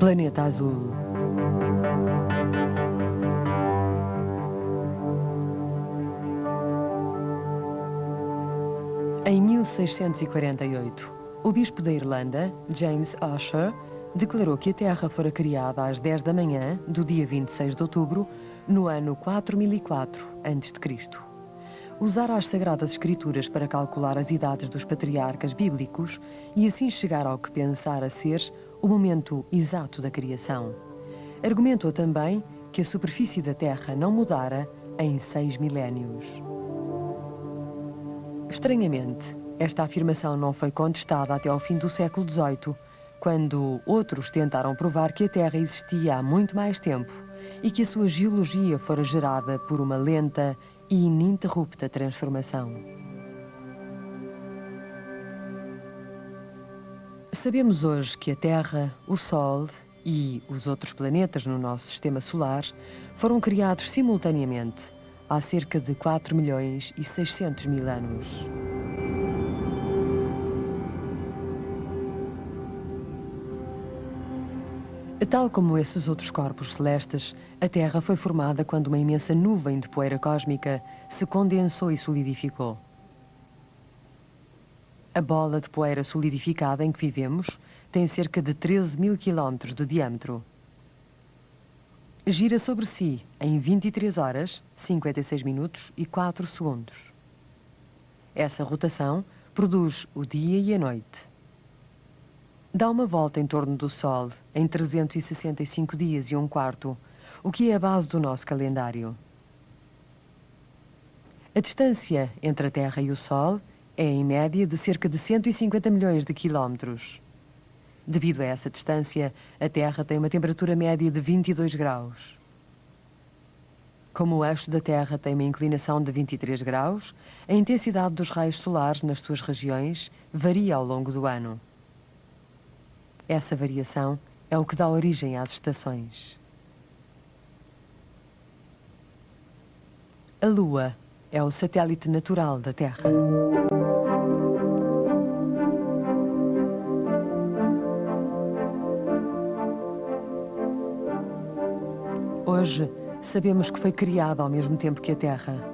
Planeta Azul. Em 1648, o bispo da Irlanda, James Ussher, declarou que a Terra fora criada às 10 da manhã do dia 26 de outubro, no ano 4004 a.C. Usara as Sagradas Escrituras para calcular as idades dos patriarcas bíblicos e assim chegar ao que pensara ser o momento exato da criação. Argumentou também que a superfície da Terra não mudara em 6 milénios. Estranhamente, esta afirmação não foi contestada até ao fim do século XVIII, quando outros tentaram provar que a Terra existia há muito mais tempo e que a sua geologia fora gerada por uma lenta e ininterrupta transformação. Sabemos hoje que a Terra, o Sol e os outros planetas no nosso sistema solar foram criados simultaneamente há cerca de 4 milhões e 600 mil anos. Tal como esses outros corpos celestes, a Terra foi formada quando uma imensa nuvem de poeira cósmica se condensou e solidificou. A bola de poeira solidificada em que vivemos tem cerca de 13 mil quilómetros de diâmetro. Gira sobre si em 23 horas, 56 minutos e 4 segundos. Essa rotação produz o dia e a noite. Dá uma volta em torno do Sol em 365 dias e um quarto, o que é a base do nosso calendário. A distância entre a Terra e o Sol é, em média, de cerca de 150 milhões de quilómetros. Devido a essa distância, a Terra tem uma temperatura média de 22 graus. Como o eixo da Terra tem uma inclinação de 23 graus, a intensidade dos raios solares nas suas regiões varia ao longo do ano. Essa variação é o que dá origem às estações. A Lua é o satélite natural da Terra. Hoje, sabemos que foi criada ao mesmo tempo que a Terra.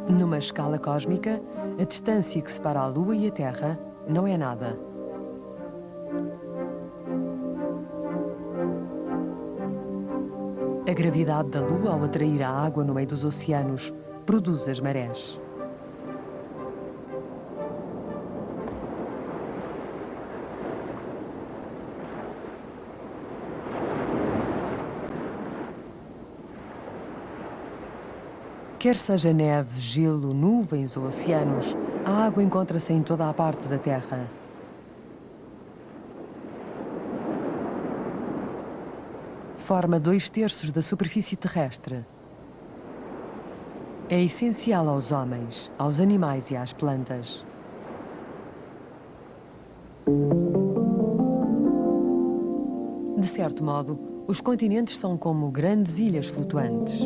Numa escala cósmica, a distância que separa a Lua e a Terra não é nada. A gravidade da Lua, ao atrair a água no meio dos oceanos, produz as marés. Quer seja neve, gelo, nuvens ou oceanos, a água encontra-se em toda a parte da Terra. Forma 2/3 da superfície terrestre. É essencial aos homens, aos animais e às plantas. De certo modo, os continentes são como grandes ilhas flutuantes.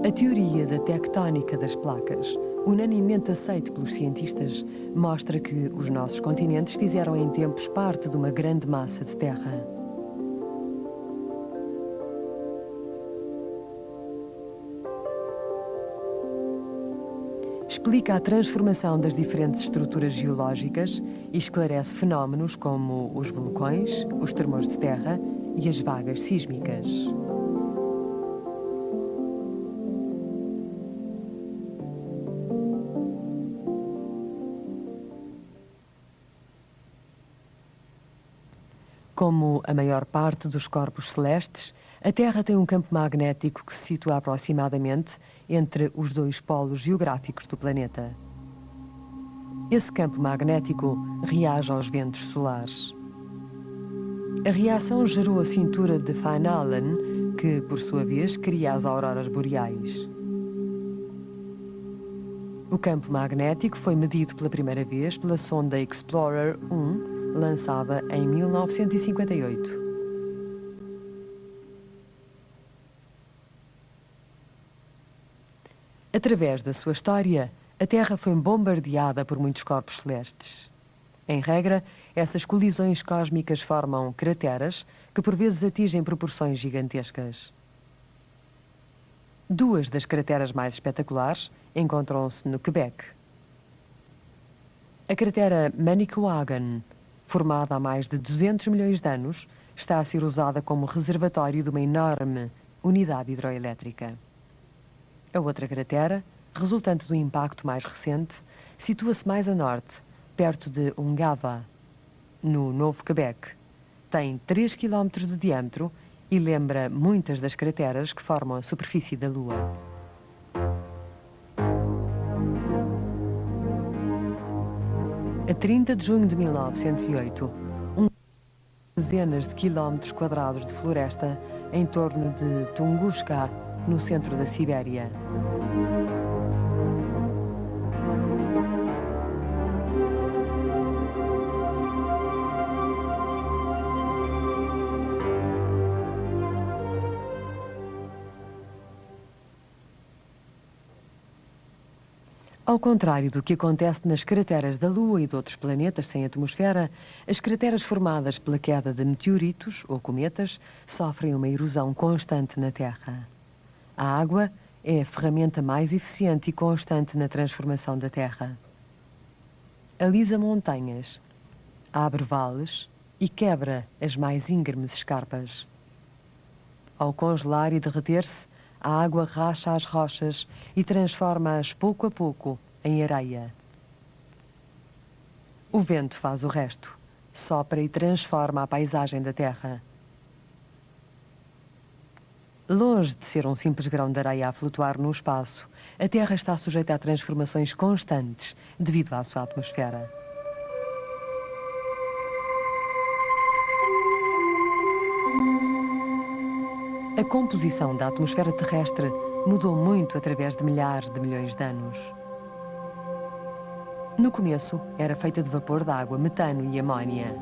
A teoria da tectónica das placas, unanimemente aceita pelos cientistas, mostra que os nossos continentes fizeram em tempos parte de uma grande massa de terra. Explica a transformação das diferentes estruturas geológicas e esclarece fenómenos como os vulcões, os tremores de terra e as vagas sísmicas. Como a maior parte dos corpos celestes, a Terra tem um campo magnético que se situa aproximadamente entre os dois polos geográficos do planeta. Esse campo magnético reage aos ventos solares. A reação gerou a cintura de Van Allen, que, por sua vez, cria as auroras boreais. O campo magnético foi medido pela primeira vez pela sonda Explorer 1, lançada em 1958. Através da sua história, a Terra foi bombardeada por muitos corpos celestes. Em regra, essas colisões cósmicas formam crateras que por vezes atingem proporções gigantescas. Duas das crateras mais espetaculares encontram-se no Quebec. A cratera Manicouagan, formada há mais de 200 milhões de anos, está a ser usada como reservatório de uma enorme unidade hidroelétrica. A outra cratera, resultante do impacto mais recente, situa-se mais a norte, perto de Ungava, no Novo Quebec. Tem 3 km de diâmetro e lembra muitas das crateras que formam a superfície da Lua. A 30 de junho de 1908, dezenas de quilómetros quadrados de floresta em torno de Tunguska, no centro da Sibéria. Ao contrário do que acontece nas crateras da Lua e de outros planetas sem atmosfera, as crateras formadas pela queda de meteoritos ou cometas sofrem uma erosão constante na Terra. A água é a ferramenta mais eficiente e constante na transformação da Terra. Alisa montanhas, abre vales e quebra as mais íngremes escarpas. Ao congelar e derreter-se, a água racha as rochas e transforma-as pouco a pouco em areia. O vento faz o resto, sopra e transforma a paisagem da Terra. Longe de ser um simples grão de areia a flutuar no espaço, a Terra está sujeita a transformações constantes devido à sua atmosfera. A composição da atmosfera terrestre mudou muito através de milhares de milhões de anos. No começo, era feita de vapor d'água, metano e amónia.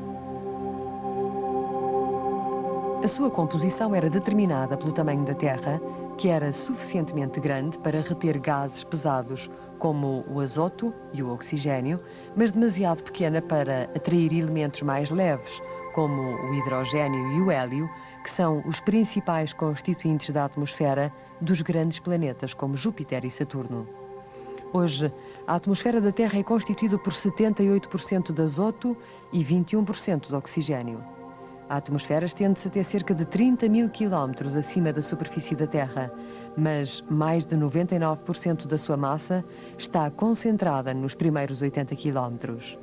A sua composição era determinada pelo tamanho da Terra, que era suficientemente grande para reter gases pesados, como o azoto e o oxigênio, mas demasiado pequena para atrair elementos mais leves, como o hidrogênio e o hélio, que são os principais constituintes da atmosfera dos grandes planetas como Júpiter e Saturno. Hoje, a atmosfera da Terra é constituída por 78% de azoto e 21% de oxigênio. A atmosfera estende-se até cerca de 30 mil quilómetros acima da superfície da Terra, mas mais de 99% da sua massa está concentrada nos primeiros 80 quilómetros.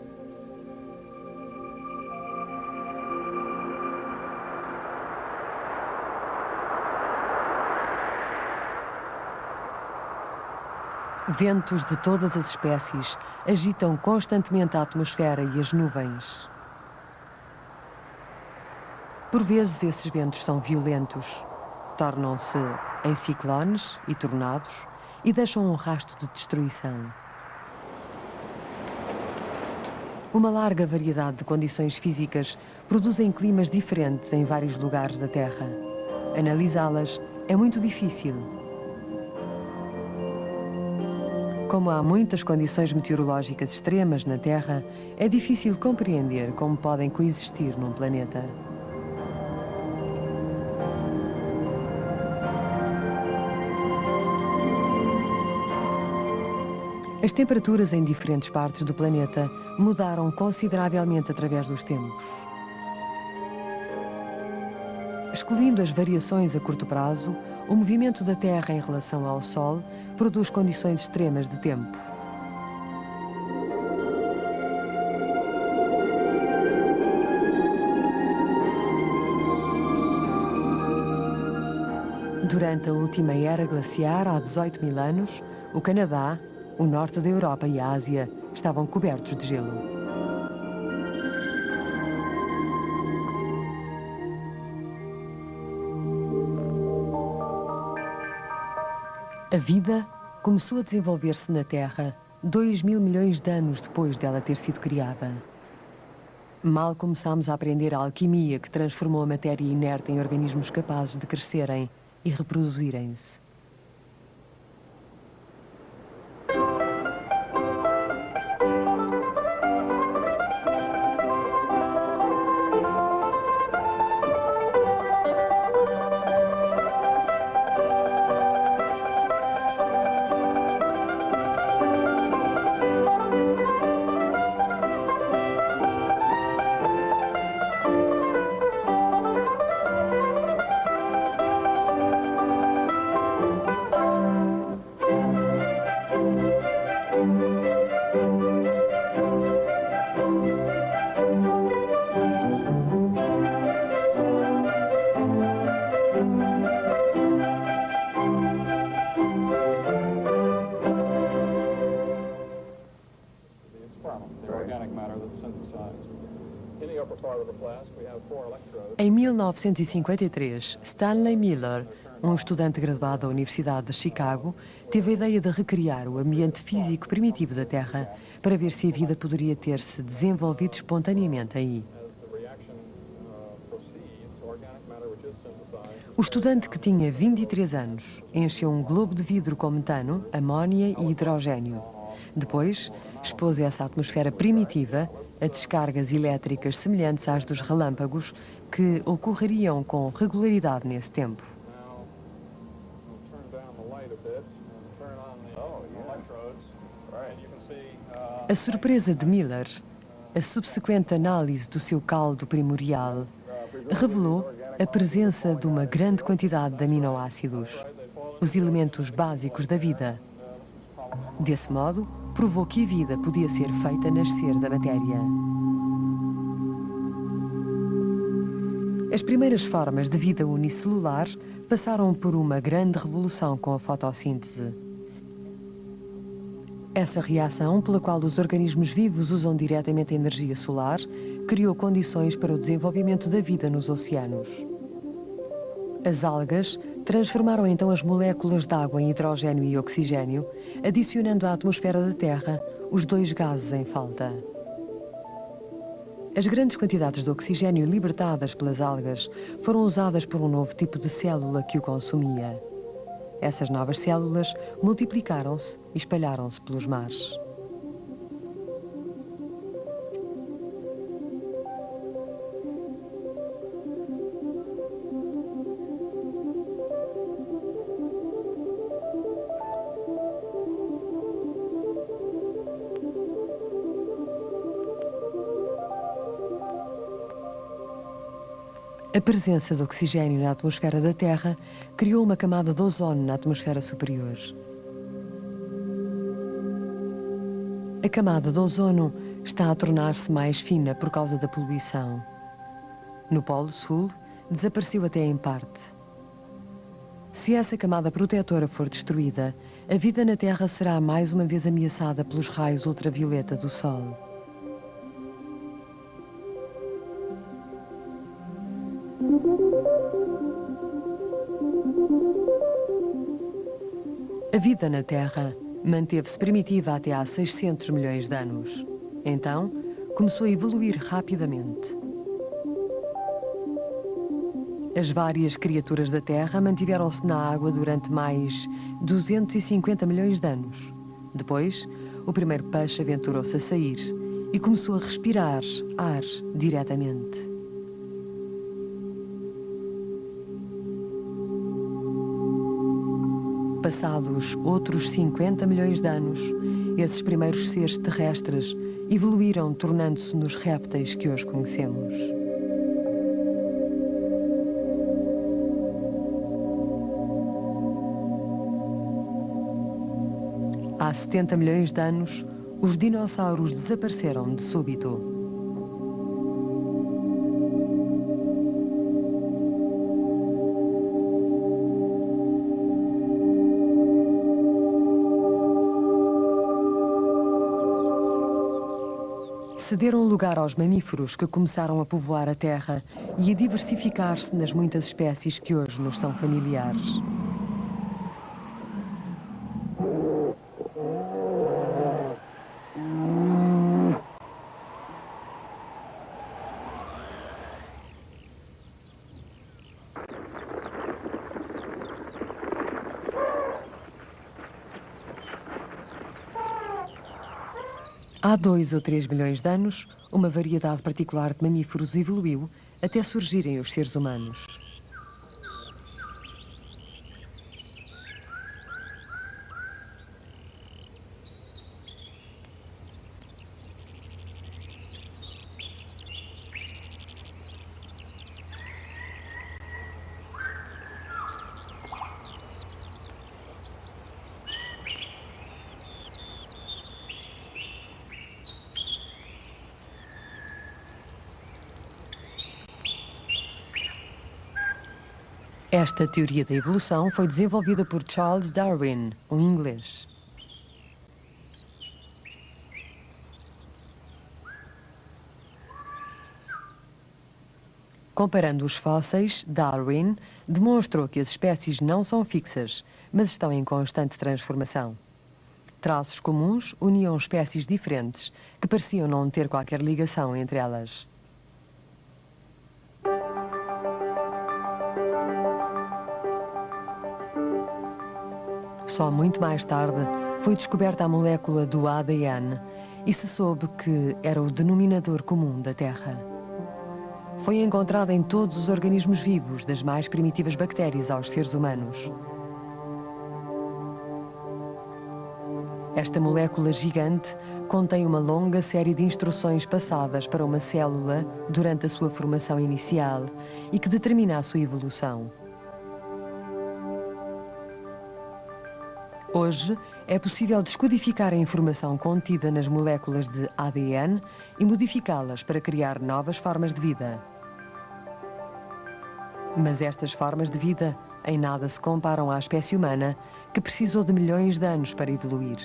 Ventos de todas as espécies agitam constantemente a atmosfera e as nuvens. Por vezes, esses ventos são violentos, tornam-se em ciclones e tornados e deixam um rastro de destruição. Uma larga variedade de condições físicas produzem climas diferentes em vários lugares da Terra. Analisá-las é muito difícil. Como há muitas condições meteorológicas extremas na Terra, é difícil compreender como podem coexistir num planeta. As temperaturas em diferentes partes do planeta mudaram consideravelmente através dos tempos. Excluindo as variações a curto prazo, o movimento da Terra em relação ao Sol produz condições extremas de tempo. Durante a última era glaciar, há 18 mil anos, o Canadá, o norte da Europa e a Ásia estavam cobertos de gelo. A vida começou a desenvolver-se na Terra 2 mil milhões de anos depois dela ter sido criada. Mal começámos a aprender a alquimia que transformou a matéria inerte em organismos capazes de crescerem e reproduzirem-se. Em 1953, Stanley Miller, um estudante graduado da Universidade de Chicago, teve a ideia de recriar o ambiente físico primitivo da Terra para ver se a vida poderia ter-se desenvolvido espontaneamente aí. O estudante, que tinha 23 anos, encheu um globo de vidro com metano, amónia e hidrogênio. Depois, expôs essa atmosfera primitiva a descargas elétricas semelhantes às dos relâmpagos que ocorreriam com regularidade nesse tempo. A surpresa de Miller, a subsequente análise do seu caldo primordial, revelou a presença de uma grande quantidade de aminoácidos, os elementos básicos da vida. Desse modo, provou que a vida podia ser feita nascer da matéria. As primeiras formas de vida unicelular passaram por uma grande revolução com a fotossíntese. Essa reação, pela qual os organismos vivos usam diretamente a energia solar, criou condições para o desenvolvimento da vida nos oceanos. As algas transformaram então as moléculas de água em hidrogênio e oxigênio, adicionando à atmosfera da Terra os dois gases em falta. As grandes quantidades de oxigênio libertadas pelas algas foram usadas por um novo tipo de célula que o consumia. Essas novas células multiplicaram-se e espalharam-se pelos mares. A presença de oxigênio na atmosfera da Terra criou uma camada de ozono na atmosfera superior. A camada de ozono está a tornar-se mais fina por causa da poluição. No Polo Sul, desapareceu até em parte. Se essa camada protetora for destruída, a vida na Terra será mais uma vez ameaçada pelos raios ultravioleta do Sol. A vida na Terra manteve-se primitiva até há 600 milhões de anos. Então, começou a evoluir rapidamente. As várias criaturas da Terra mantiveram-se na água durante mais 250 milhões de anos. Depois, o primeiro peixe aventurou-se a sair e começou a respirar ar diretamente. Passados outros 50 milhões de anos, esses primeiros seres terrestres evoluíram, tornando-se nos répteis que hoje conhecemos. Há 70 milhões de anos, os dinossauros desapareceram de súbito. Cederam lugar aos mamíferos, que começaram a povoar a Terra e a diversificar-se nas muitas espécies que hoje nos são familiares. Há 2 ou 3 milhões de anos, uma variedade particular de mamíferos evoluiu até surgirem os seres humanos. Esta teoria da evolução foi desenvolvida por Charles Darwin, um inglês. Comparando os fósseis, Darwin demonstrou que as espécies não são fixas, mas estão em constante transformação. Traços comuns uniam espécies diferentes, que pareciam não ter qualquer ligação entre elas. Só muito mais tarde foi descoberta a molécula do ADN e se soube que era o denominador comum da Terra. Foi encontrada em todos os organismos vivos, das mais primitivas bactérias aos seres humanos. Esta molécula gigante contém uma longa série de instruções passadas para uma célula durante a sua formação inicial e que determina a sua evolução. Hoje, é possível descodificar a informação contida nas moléculas de ADN e modificá-las para criar novas formas de vida. Mas estas formas de vida em nada se comparam à espécie humana, que precisou de milhões de anos para evoluir.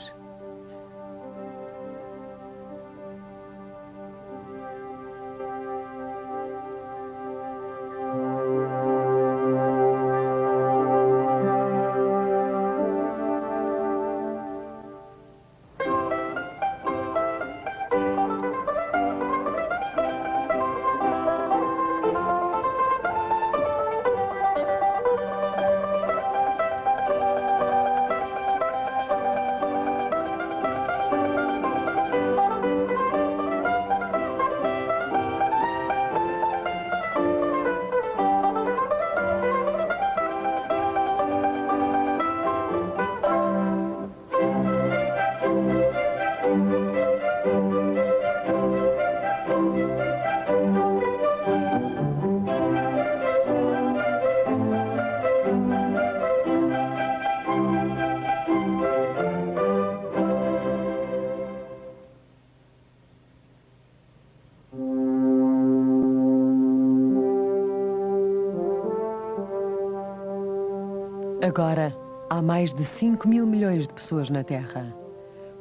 Agora, há mais de 5 mil milhões de pessoas na Terra.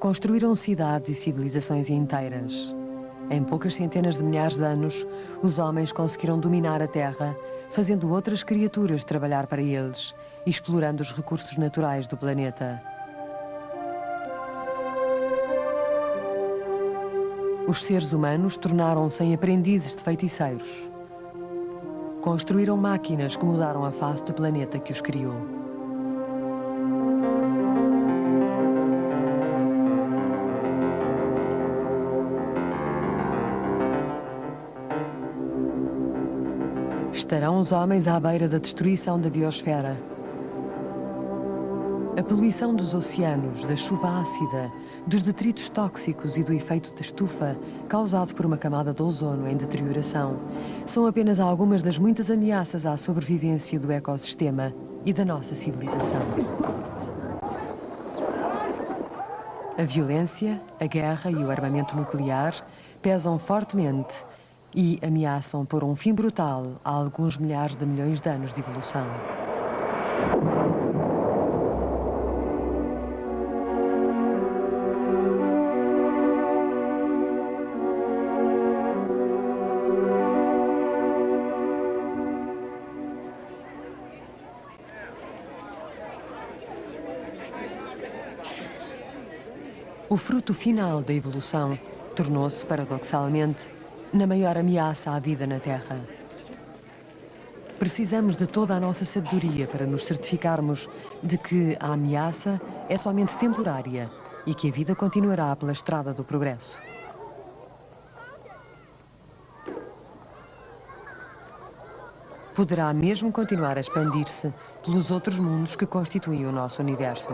Construíram cidades e civilizações inteiras. Em poucas centenas de milhares de anos, os homens conseguiram dominar a Terra, fazendo outras criaturas trabalhar para eles e explorando os recursos naturais do planeta. Os seres humanos tornaram-se em aprendizes de feiticeiros. Construíram máquinas que mudaram a face do planeta que os criou. Estarão os homens à beira da destruição da biosfera. A poluição dos oceanos, da chuva ácida, dos detritos tóxicos e do efeito da estufa, causado por uma camada de ozono em deterioração, são apenas algumas das muitas ameaças à sobrevivência do ecossistema e da nossa civilização. A violência, a guerra e o armamento nuclear pesam fortemente e ameaçam pôr um fim brutal a alguns milhares de milhões de anos de evolução. O fruto final da evolução tornou-se, paradoxalmente, na maior ameaça à vida na Terra. Precisamos de toda a nossa sabedoria para nos certificarmos de que a ameaça é somente temporária e que a vida continuará pela estrada do progresso. Poderá mesmo continuar a expandir-se pelos outros mundos que constituem o nosso universo.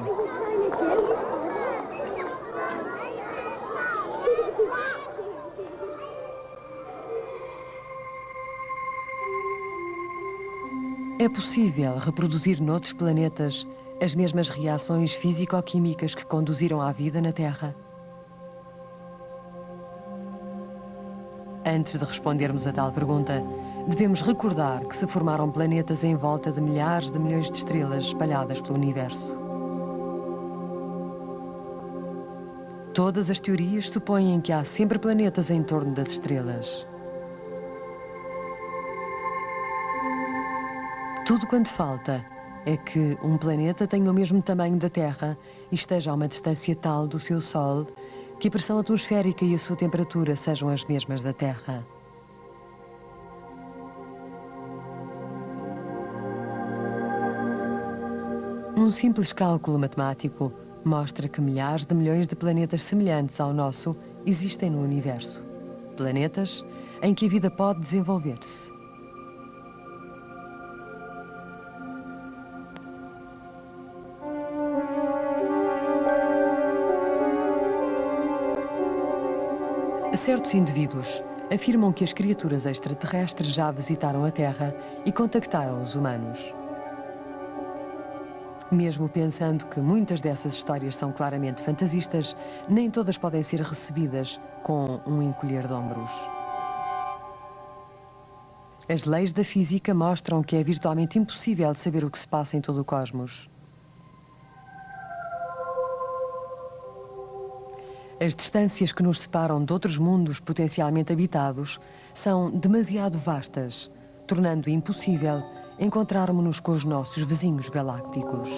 É possível reproduzir noutros planetas as mesmas reações físico-químicas que conduziram à vida na Terra? Antes de respondermos a tal pergunta, devemos recordar que se formaram planetas em volta de milhares de milhões de estrelas espalhadas pelo universo. Todas as teorias supõem que há sempre planetas em torno das estrelas. Tudo quanto falta é que um planeta tenha o mesmo tamanho da Terra e esteja a uma distância tal do seu Sol que a pressão atmosférica e a sua temperatura sejam as mesmas da Terra. Um simples cálculo matemático mostra que milhares de milhões de planetas semelhantes ao nosso existem no universo. Planetas em que a vida pode desenvolver-se. Certos indivíduos afirmam que as criaturas extraterrestres já visitaram a Terra e contactaram os humanos. Mesmo pensando que muitas dessas histórias são claramente fantasistas, nem todas podem ser recebidas com um encolher de ombros. As leis da física mostram que é virtualmente impossível saber o que se passa em todo o cosmos. As distâncias que nos separam de outros mundos potencialmente habitados são demasiado vastas, tornando impossível encontrarmos-nos com os nossos vizinhos galácticos.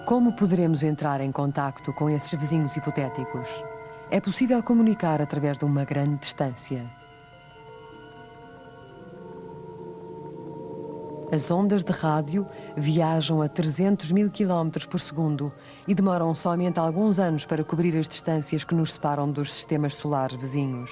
Como poderemos entrar em contacto com esses vizinhos hipotéticos? É possível comunicar através de uma grande distância. As ondas de rádio viajam a 300 mil quilómetros por segundo e demoram somente alguns anos para cobrir as distâncias que nos separam dos sistemas solares vizinhos.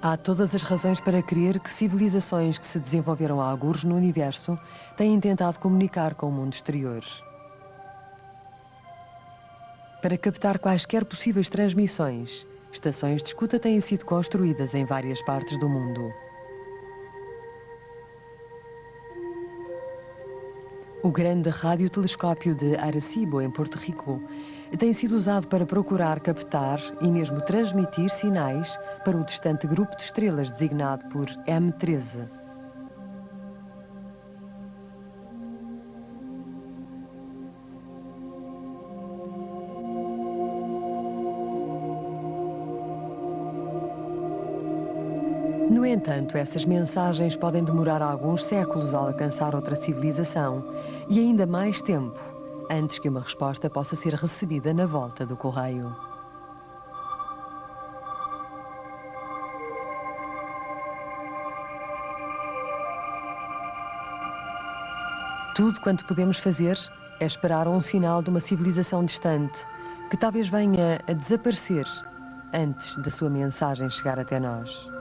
Há todas as razões para crer que civilizações que se desenvolveram há algures no universo têm tentado comunicar com o mundo exterior. Para captar quaisquer possíveis transmissões, estações de escuta têm sido construídas em várias partes do mundo. O grande radiotelescópio de Arecibo, em Porto Rico, tem sido usado para procurar captar e mesmo transmitir sinais para o distante grupo de estrelas designado por M13. No entanto, essas mensagens podem demorar alguns séculos a alcançar outra civilização e ainda mais tempo antes que uma resposta possa ser recebida na volta do correio. Tudo quanto podemos fazer é esperar um sinal de uma civilização distante que talvez venha a desaparecer antes da sua mensagem chegar até nós.